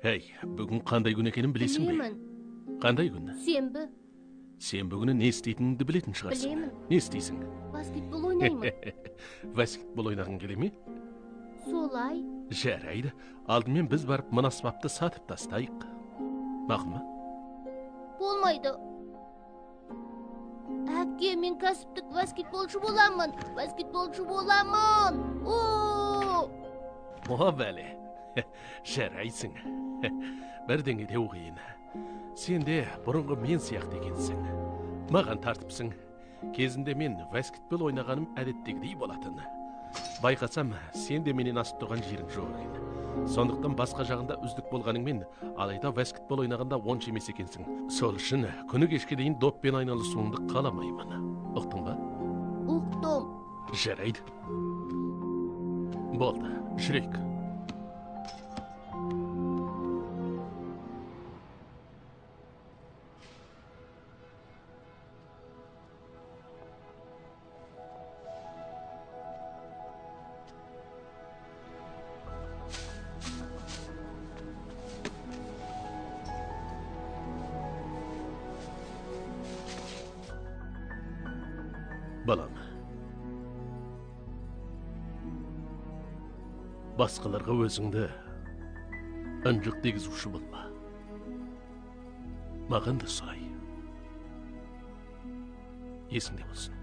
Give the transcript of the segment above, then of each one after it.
Hey, бүгін қандай күн екенін білесің бе? Білемін. Қандай күн? Сенбі. Сенбі күні не істейтініңді білетін шығарсың. Білемін. Не істейсің? Баскетбол ойнаймын. Баскетбол ойнағың келе ме? Солай. Жарайды. Алдымен біз барып мына аспапты сатып тастайық. Мақұл ма? Болмайды. Әке, мен кәсіптік баскетболшы боламын. Баскетболшы боламын. О! О, бәле. Жарайсың. Бірдеңе де оқиын. Сен де бұрынғы мен сияқты екенсің. Маған тартыпсың. Кезінде мен баскетбол ойнағаным әдеттегідей болатын. Байқасам, сен де менен асып тұрған жерің жоқ екен. Сондықтан басқа жағында үздік болғаныңмен, алайда баскетбол ойнағанда онша емес екенсің. Сол үшін күні кешке дейін доппен айналысуыңды қаламаймын. Ұқтың ба? Ұқтым. Жарайды. Болды, жүрейік. Балам, басқаларға өзіңді ынжық дегізуші болма. Маған да солай. Есіңде болсын.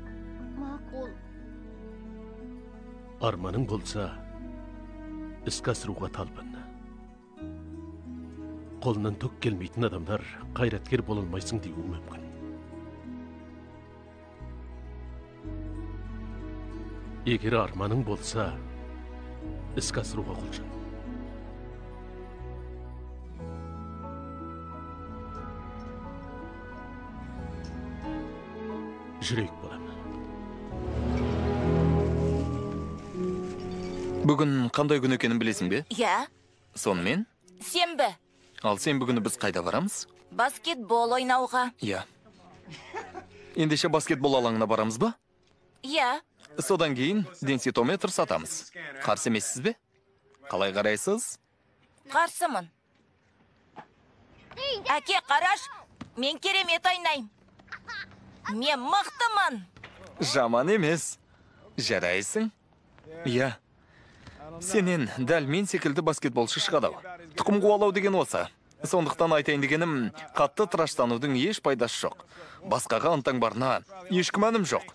Мақұл. Арманың болса, іске асыруға талпын. Қолынан түк келмейтін адамдар қайраткер болалмайсың деуі мүмкін. Егер арманың болса, іске асыруға құлшын. Жүрейік болам. Бүгін қандай күн екенін білесің бе? Иә, Сонымен? сенбі. Ал сенбі күні біз қайда барамыз? Баскетбол ойнауға. Иә. Ендеше баскетбол алаңына барамыз ба? Иә, Содан кейін денситометр сатамыз. Қарсы емессіз бе? Қалай қарайсыз? қарсымын. Әке, қараш, мен керемет ойнайым. Мен мықтымын. Жаман емес. Жарайсың? Иә. Сенен дәл мен секілді баскетболшы шығады. Тұқым қуалау деген осы. Сондықтан айтайын дегенім, қатты тыраштанудың еш пайдасы жоқ. Басқаға ынтаң барына еш күмәнім жоқ.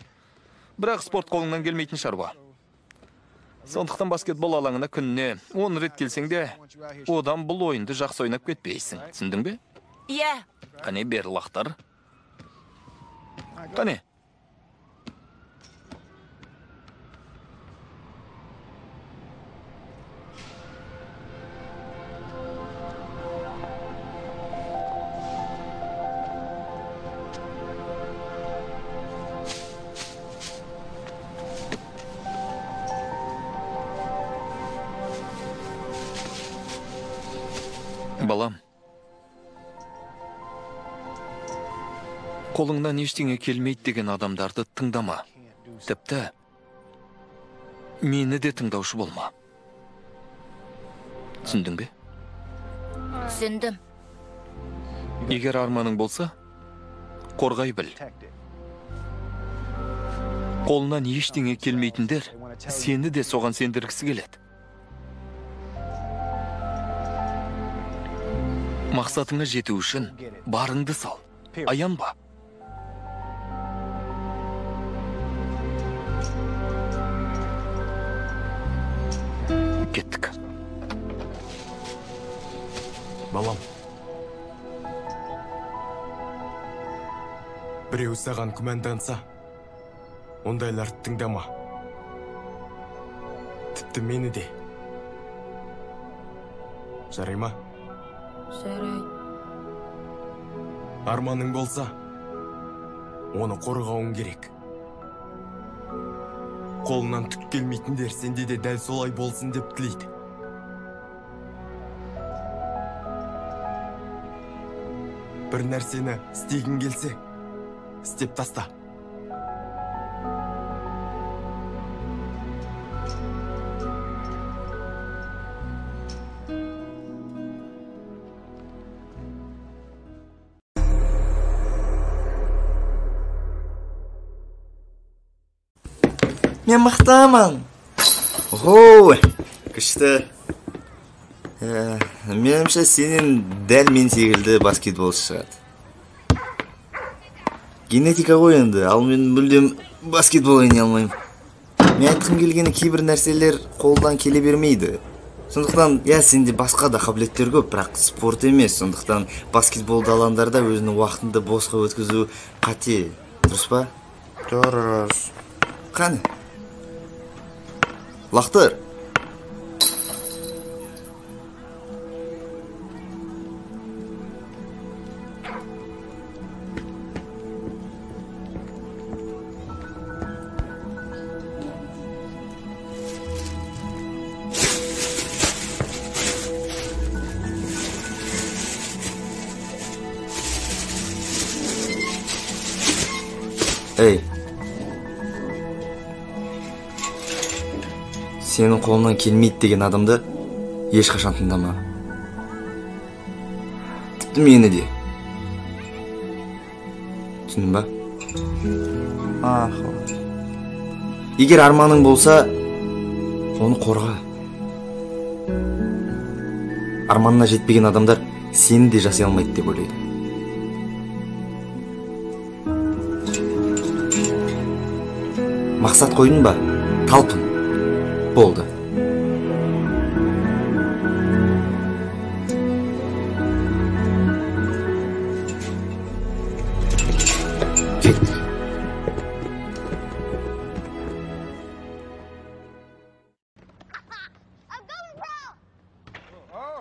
Бірақ спорт қолыңнан келмейтін шаруа. Сондықтан баскетбол алаңына күніне 10 рет келсең де, одан бұл ойынды жақсы ойнап кетпейсің. Түсіндің бе? Иә, Қане бері лақтар. Қане. Балам, қолыңнан ештеңе келмейді деген адамдарды тыңдама. Тіпті мені де тыңдаушы болма. Түсіндің бе? түсіндім. Егер арманың болса, қорғай біл. Қолынан ештеңе келмейтіндер сені де соған сендіргісі келеді. Мақсатыңа жету үшін барыңды сал, аянба. Кеттік. Балам, біреу саған күмәнданса, ондайларды тыңдама. Тіпті мені де. Жарай ма? Жарай. Арманың болса, оны қорғауың керек. Қолынан түк келмейтіндер сенде де дәл солай болсын деп тілейді. Бір нәрсені істегің келсе, істеп таста. Мен мықтамын. Ой, күшті. Менімше сенен дәл мен секілді баскетболшы шығады. Генетика ғой енді, ал мен мүлдем баскетбол ойнай алмаймын. Мен айтқым келгені кейбір нәрселер қолдан келе бермейді. Сондықтан, сенде басқа да қабілеттер көп, бірақ спорт емес. Сондықтан баскетбол алаңдарда өзінің уақытыңды босқа өткізу қате. Дұрыс па? Дұрыс. Қане? Лақтыр. Эй, сенің қолынан келмейді деген адамды ешқашан тыңдама. Тіпті мені де. Түсіндің ба? Егер арманың болса, оны қорға. Арманына жетпеген адамдар сені де жасай алмайды деп ойлайды. Мақсат қойдың ба? Талпын. Болды. Кеттік.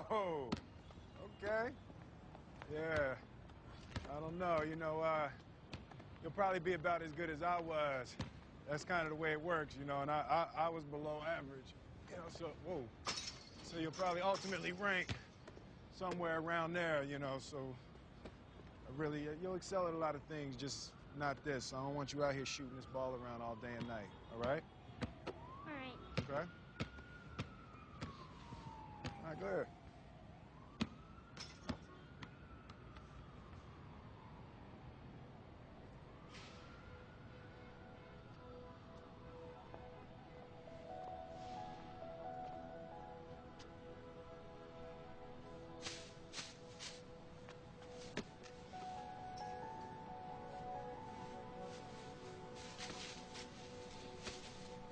Oh, okay. Yeah. I don't know, you'll probably be about as good as I was. That's kind of the way it works, and I was below average. So you'll probably ultimately rank somewhere around there, so really, you'll excel at a lot of things, just not this. I don't want you out here shooting this ball around all day and night, all right? All right. Okay? All right, go ahead.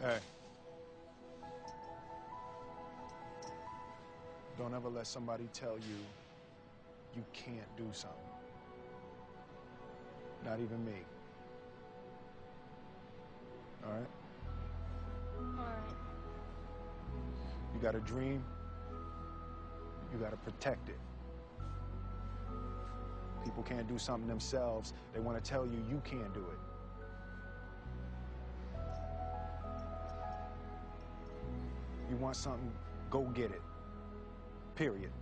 Hey. Don't ever let somebody tell you you can't do something. Not even me. All right? All right. You got a dream, you got to protect it. People can't do something themselves. They want to tell you you can't do it. You want something, go get it. Period.